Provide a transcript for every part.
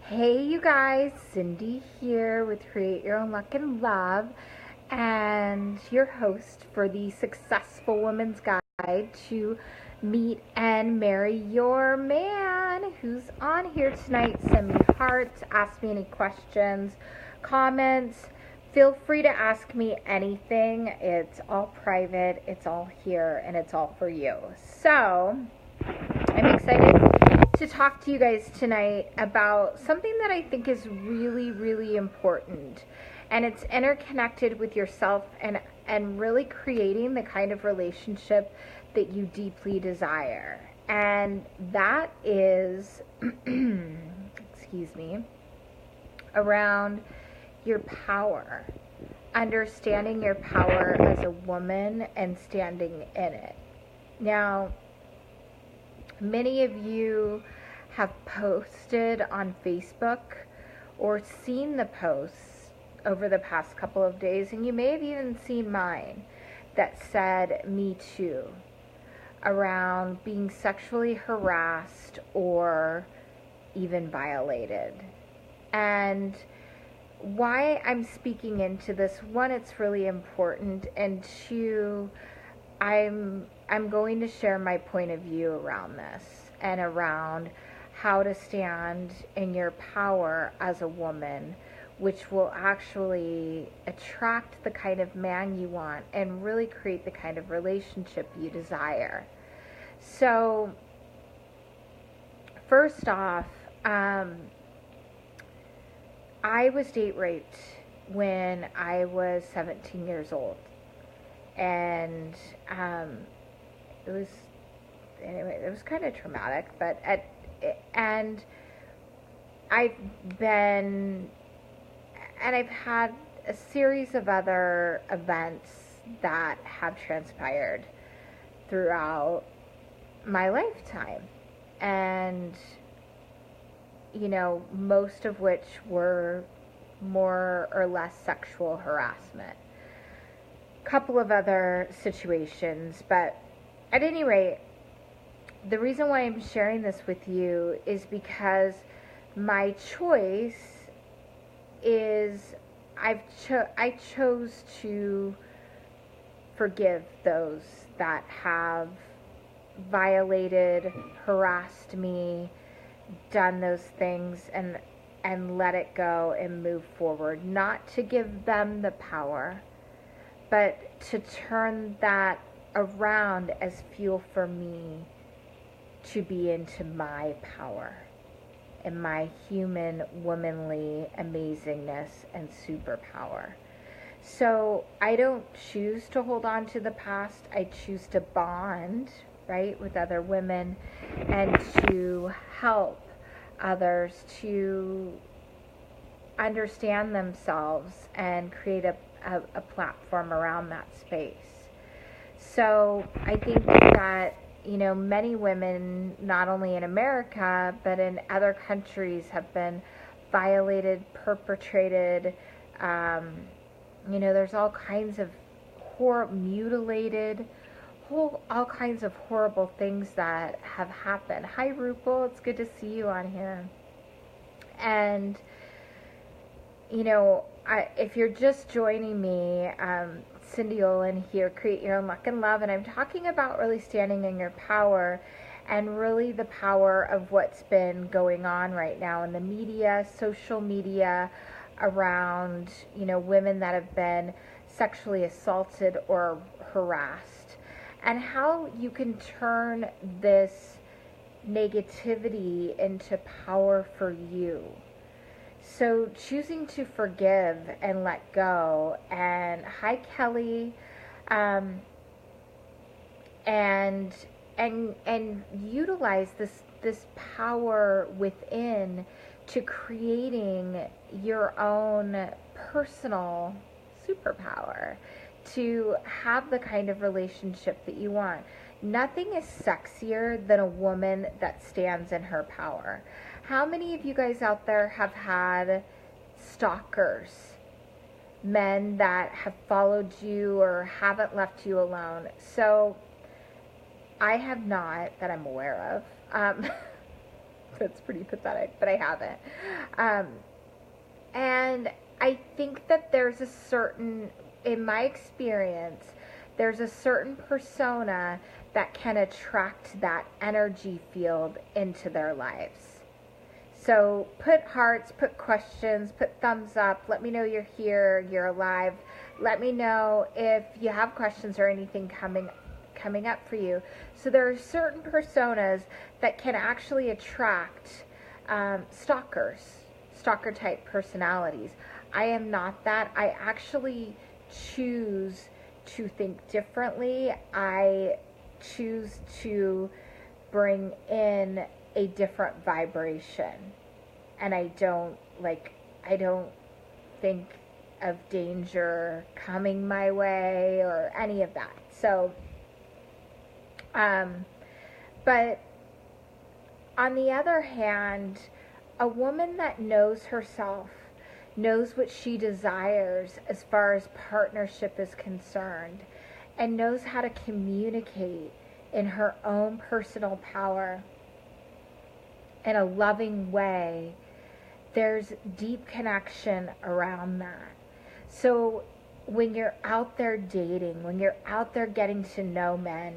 Hey, you guys, Cindy here with Create Your Own Luck and Love, and your host for the Successful Woman's Guide to Meet and Marry Your Man. Who's on here tonight? Send me hearts, ask me any questions, comments. Feel free to ask me anything. It's all private, it's all here, and it's all for you. So, I'm excited to talk to you guys tonight about something that I think is really, really important. And it's interconnected with yourself and really creating the kind of relationship that you deeply desire. And that is, excuse me, around your power. Understanding your power as a woman and standing in it. Now, many of you have posted on Facebook or seen the posts over the past couple of days, and you may have even seen mine that said "Me Too" around being sexually harassed or even violated. And why I'm speaking into this, one, it's really important, and two, I'm going to share my point of view around this and around how to stand in your power as a woman, which will actually attract the kind of man you want and really create the kind of relationship you desire. So, first off, I was date raped when I was 17 years old. And it was kind of traumatic, but and I've had a series of other events that have transpired throughout my lifetime, and most of which were more or less sexual harassment. Couple of other situations, but at any rate, the reason why I'm sharing this with you is because my choice is I chose to forgive those that have violated, harassed me, done those things, and let it go and move forward. Not to give them the power, but to turn that around as fuel for me to be into my power and my human, womanly amazingness and superpower. So I don't choose to hold on to the past. I choose to bond, right, with other women and to help others to understand themselves and create a platform around that space. So I think that, many women, not only in America, but in other countries, have been violated, perpetrated. There's all kinds of mutilated, all kinds of horrible things that have happened. Hi, Rupal. It's good to see you on here. And, if you're just joining me, Cindy Olin here, Create Your Own Luck and Love, and I'm talking about really standing in your power and really the power of what's been going on right now in the media, social media, around, women that have been sexually assaulted or harassed, and how you can turn this negativity into power for you. So choosing to forgive and let go. And hi, Kelly. And utilize this power within to creating your own personal superpower to have the kind of relationship that you want. Nothing is sexier than a woman that stands in her power. How many of you guys out there have had stalkers? Men that have followed you or haven't left you alone. So I have not, that I'm aware of. That's pretty pathetic, but I haven't. And I think that there's a certain, in my experience, there's a certain persona that can attract that energy field into their lives. So put hearts, put questions, put thumbs up. Let me know you're here, you're alive. Let me know if you have questions or anything coming up for you. So there are certain personas that can actually attract stalker type personalities. I am not that. I actually choose to think differently. I choose to bring in a different vibration. And I don't think of danger coming my way or any of that. So, but on the other hand, a woman that knows herself, knows what she desires as far as partnership is concerned, and knows how to communicate in her own personal power in a loving way, there's deep connection around that. So when you're out there dating, when you're out there getting to know men,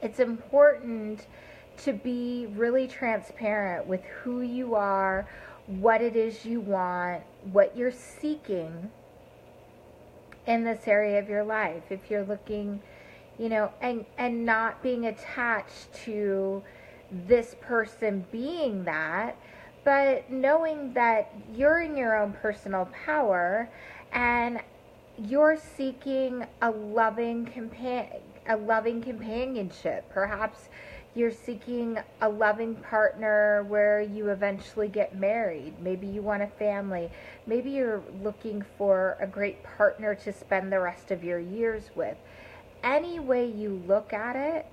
it's important to be really transparent with who you are, what it is you want, what you're seeking in this area of your life. If you're looking, and not being attached to this person being that, but knowing that you're in your own personal power and you're seeking a loving companionship. Perhaps you're seeking a loving partner where you eventually get married. Maybe you want a family. Maybe you're looking for a great partner to spend the rest of your years with. Any way you look at it,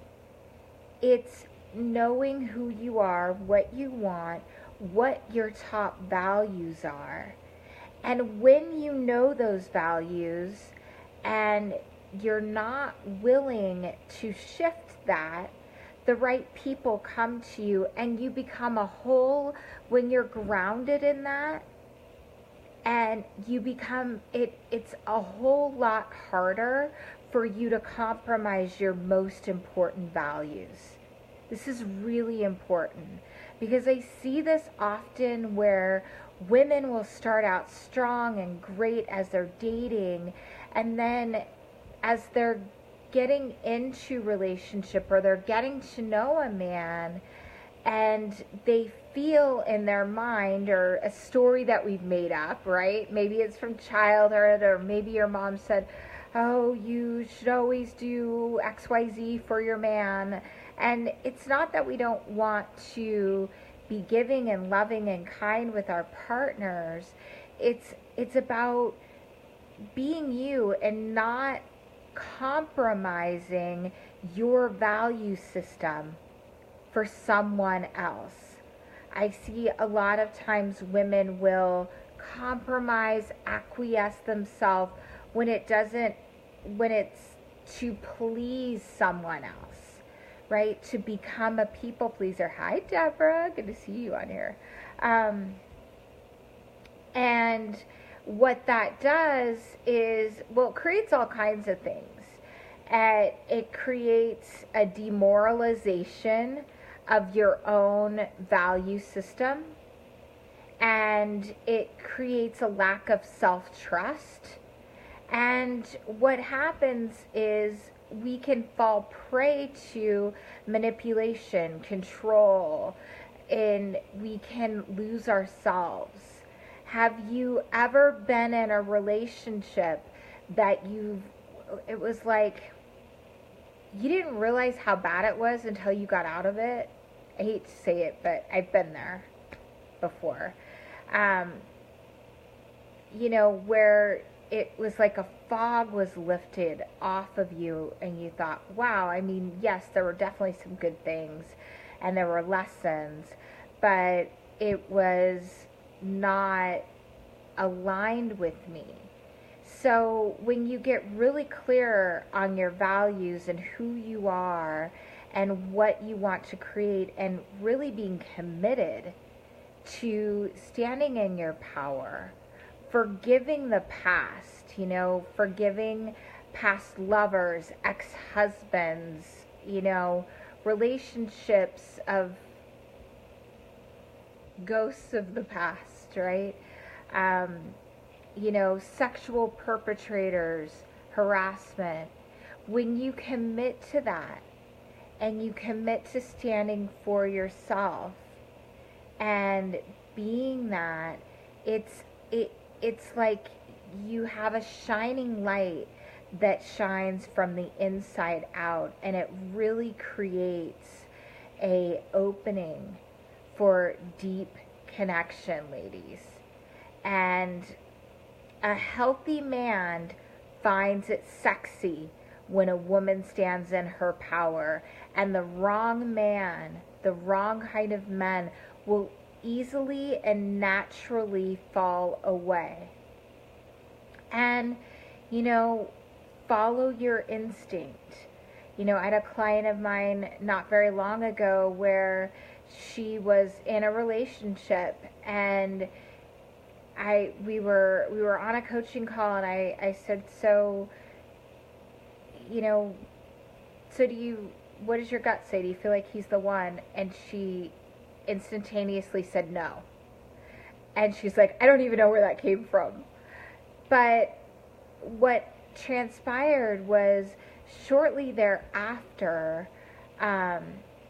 it's knowing who you are, what you want, what your top values are. And when you know those values and you're not willing to shift that, the right people come to you and you become a whole when you're grounded in that, and you become it's a whole lot harder for you to compromise your most important values. This is really important because I see this often where women will start out strong and great as they're dating, and then as they're getting into relationship or they're getting to know a man, and they feel in their mind, or a story that we've made up, right? Maybe it's from childhood, or maybe your mom said, oh, you should always do XYZ for your man. And it's not that we don't want to be giving and loving and kind with our partners. It's about being you and not compromising your value system for someone else. I see a lot of times women will compromise, acquiesce themselves when it's to please someone else, right? To become a people pleaser. Hi, Deborah. Good to see you on here. And what that does is, well, it creates all kinds of things. It creates a demoralization of your own value system, and it creates a lack of self-trust. And what happens is we can fall prey to manipulation, control, and we can lose ourselves. Have you ever been in a relationship that it was like you didn't realize how bad it was until you got out of it? I hate to say it, but I've been there before. Where it was like a fog was lifted off of you and you thought, wow, I mean, yes, there were definitely some good things and there were lessons, but it was not aligned with me. So when you get really clear on your values and who you are and what you want to create, and really being committed to standing in your power, forgiving the past, forgiving past lovers, ex-husbands, relationships of ghosts of the past, right? Sexual perpetrators, harassment. When you commit to that and you commit to standing for yourself and being that, it's like you have a shining light that shines from the inside out, and it really creates a opening for deep connection, ladies. And a healthy man finds it sexy when a woman stands in her power, and the wrong man, the wrong kind of men, will easily and naturally fall away. And follow your instinct. I had a client of mine not very long ago where she was in a relationship, and we were on a coaching call, and I said, so what does your gut say? Do you feel like he's the one? And she instantaneously said no. And she's like, I don't even know where that came from. But what transpired was, shortly thereafter,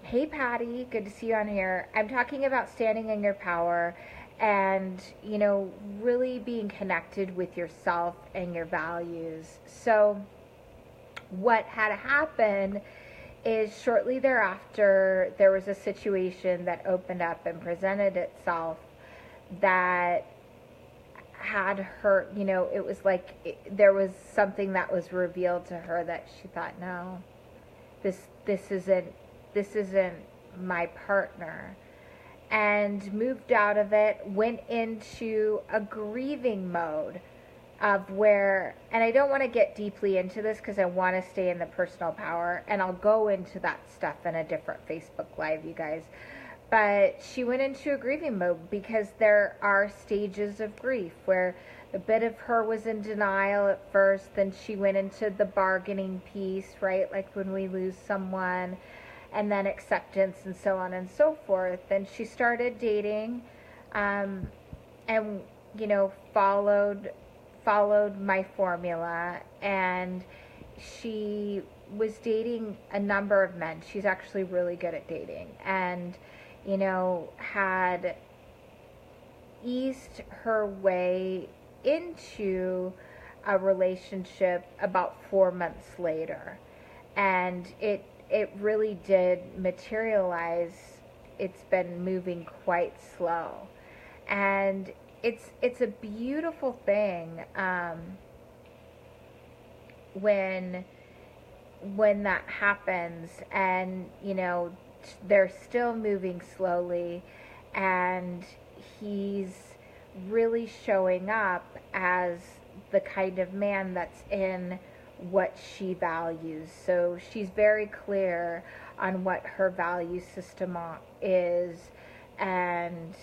hey Patty, good to see you on here. I'm talking about standing in your power and, really being connected with yourself and your values. So what had happened is, shortly thereafter, there was a situation that opened up and presented itself that had her, it was like there was something that was revealed to her that she thought, no, this isn't my partner, and moved out of it, went into a grieving mode of where, and I don't want to get deeply into this because I want to stay in the personal power, and I'll go into that stuff in a different Facebook Live, you guys. But she went into a grieving mode because there are stages of grief where a bit of her was in denial at first, then she went into the bargaining piece, right? Like when we lose someone, and then acceptance, and so on and so forth. And she started dating, and followed my formula, and she was dating a number of men. She's actually really good at dating, and had eased her way into a relationship about 4 months later, and it really did materialize. It's been moving quite slow, and it's a beautiful thing when that happens, and they're still moving slowly, and he's really showing up as the kind of man that's in what she values. So she's very clear on what her value system is, and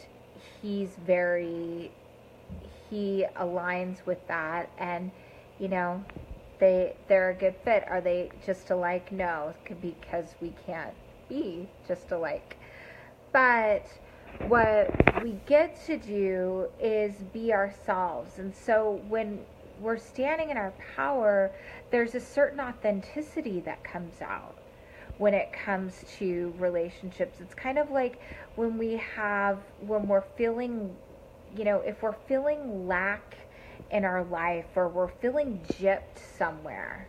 he aligns with that, and they're a good fit. Are they just alike? No, because we can't be just alike. But what we get to do is be ourselves. And so when we're standing in our power, there's a certain authenticity that comes out when it comes to relationships. It's kind of like when we're feeling, if we're feeling lack in our life, or we're feeling gypped somewhere,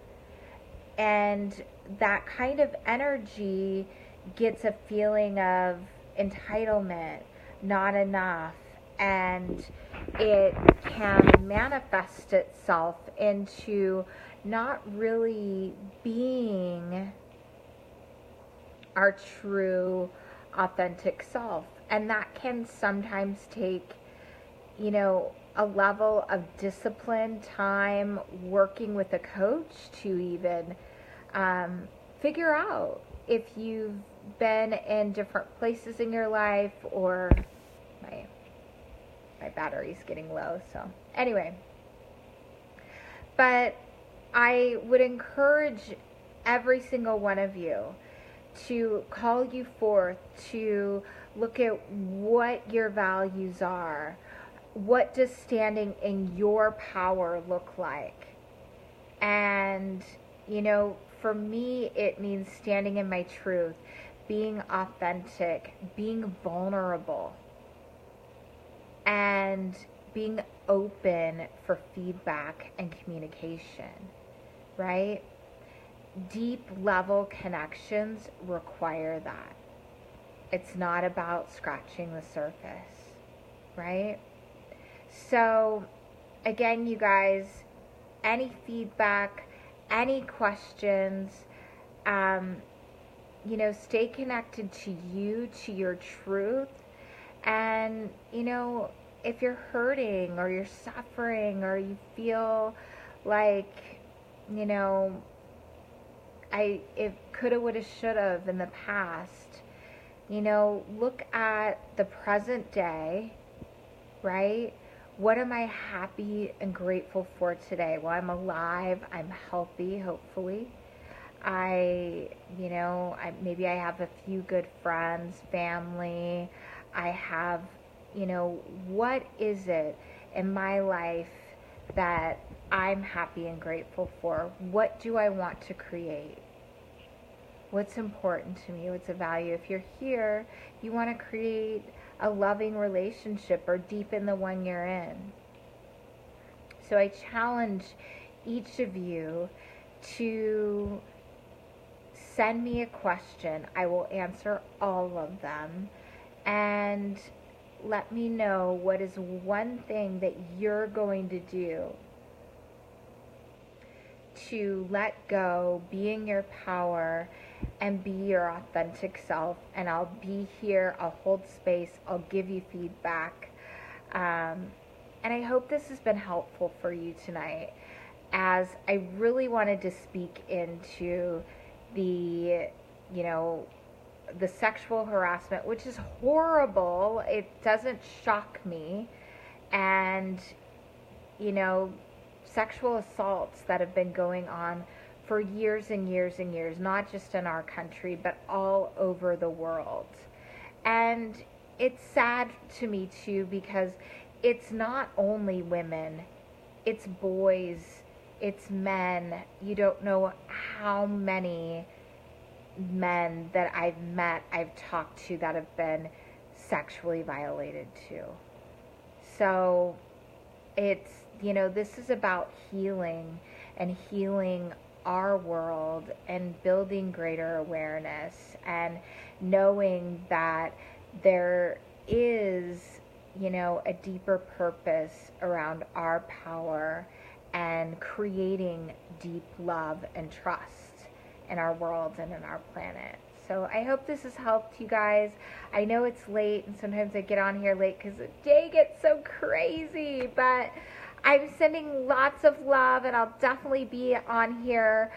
and that kind of energy gets a feeling of entitlement, not enough, and it can manifest itself into not really being our true authentic self. And that can sometimes take a level of discipline, time, working with a coach to even figure out if you've been in different places in your life, or my battery's getting low, so anyway. But I would encourage every single one of you to call you forth, to look at what your values are. What does standing in your power look like? And, for me, it means standing in my truth, being authentic, being vulnerable, and being open for feedback and communication, right? Deep level connections require that. It's not about scratching the surface, right? So, again, you guys, any feedback, any questions, stay connected to you, to your truth. And, if you're hurting or you're suffering or you feel like, it coulda, woulda, shoulda in the past, look at the present day, right? What am I happy and grateful for today? Well, I'm alive, I'm healthy, hopefully. Maybe I have a few good friends, family. I have, what is it in my life that I'm happy and grateful for? What do I want to create? What's important to me? What's a value? If you're here, you want to create a loving relationship or deepen the one you're in. So I challenge each of you to send me a question. I will answer all of them. And let me know what is one thing that you're going to do to let go, be in your power, and be your authentic self. And I'll be here, I'll hold space, I'll give you feedback. And I hope this has been helpful for you tonight, as I really wanted to speak into the sexual harassment, which is horrible. It doesn't shock me. And, sexual assaults that have been going on for years and years and years, not just in our country, but all over the world. And it's sad to me too, because it's not only women, it's boys, it's men. You don't know how many men that I've met, I've talked to, that have been sexually violated too. So it's, this is about healing and healing our world and building greater awareness and knowing that there is, a deeper purpose around our power and creating deep love and trust in our world and in our planet. So I hope this has helped you guys. I know it's late, and sometimes I get on here late because the day gets so crazy, but I'm sending lots of love, and I'll definitely be on here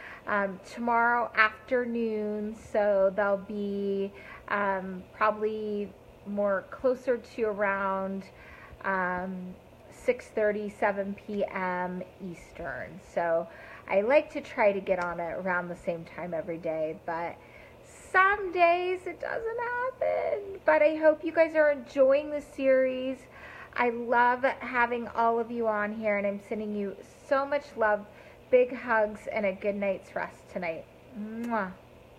tomorrow afternoon. So they'll be probably more closer to around 6:30, 7 p.m. Eastern. So I like to try to get on it around the same time every day, but some days it doesn't happen. But I hope you guys are enjoying the series. I love having all of you on here, and I'm sending you so much love, big hugs, and a good night's rest tonight. Mwah.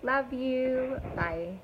Love you. Bye.